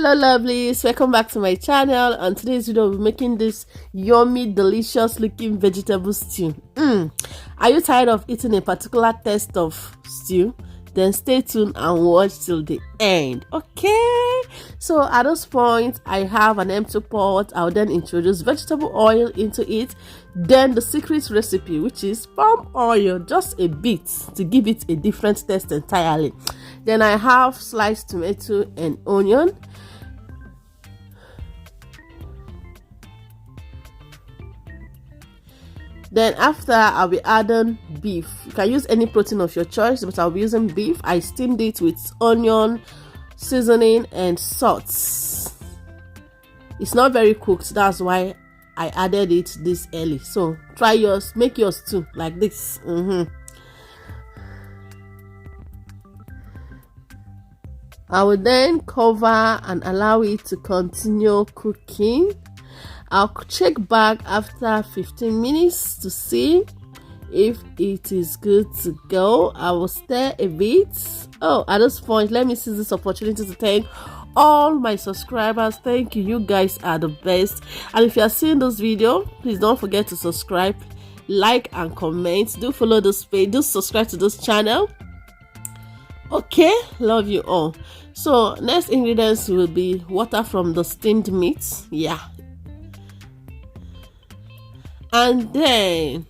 Hello lovelies, welcome back to my channel. On today's video we're making this yummy delicious looking vegetable stew. Are you tired of eating a particular taste of stew? Then stay tuned and watch till the end. Okay, so at this point I have an empty pot. I'll then introduce vegetable oil into it, then the secret recipe, which is palm oil, just a bit to give it a different taste entirely. Then I have sliced tomato and onion. Then after, I'll be adding beef. You can use any protein of your choice, but I'll be using beef. I steamed it with onion, seasoning, and salt. It's not very cooked, that's why I added it this early. So try yours, make yours too, like this. I will then cover and allow it to continue cooking. I'll check back after 15 minutes to see if it is good to go. I will stir a bit. Oh, at this point, let me seize this opportunity to thank all my subscribers. Thank you. You guys are the best. And if you are seeing this video, please don't forget to subscribe, like, and comment. Do follow this page. Do subscribe to this channel. Okay, love you all. So next ingredients will be water from the steamed meat. And then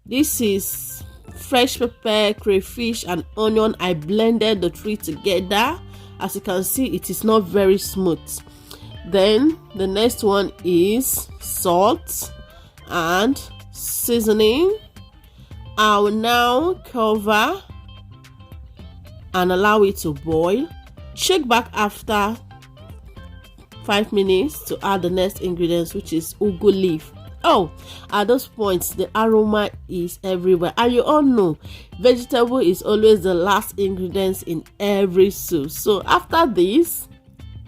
this is fresh pepper, crayfish, and onion. I blended the three together. As you can see, it is not very smooth. Then the next one is salt and seasoning. I will now cover and allow it to boil. Check back after 5 minutes to add the next ingredients, which is ugu leaf. Oh, at those points the aroma is everywhere, and you all know vegetable is always the last ingredients in every soup. So after this,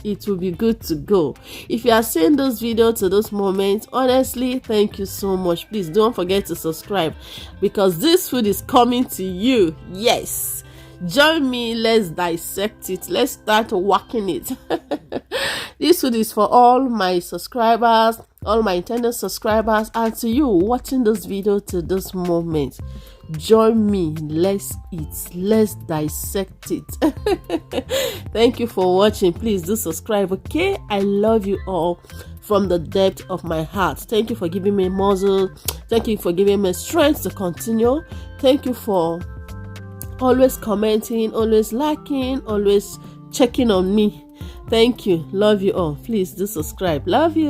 it will be good to go. If you are seeing this video to this moment, honestly, thank you so much. Please don't forget to subscribe, because this food is coming to you. Yes, join me, let's dissect it, let's start working it. This food is for all my subscribers, all my intended subscribers, and to you watching this video to this moment. Join me, let's eat, let's dissect it. Thank you for watching. Please do subscribe, okay? I love you all from the depth of my heart. Thank you for giving me muscle. Thank you for giving me strength to continue. Thank you for always commenting, always liking, always checking on me. Thank you. Love you all. Please do subscribe. Love you.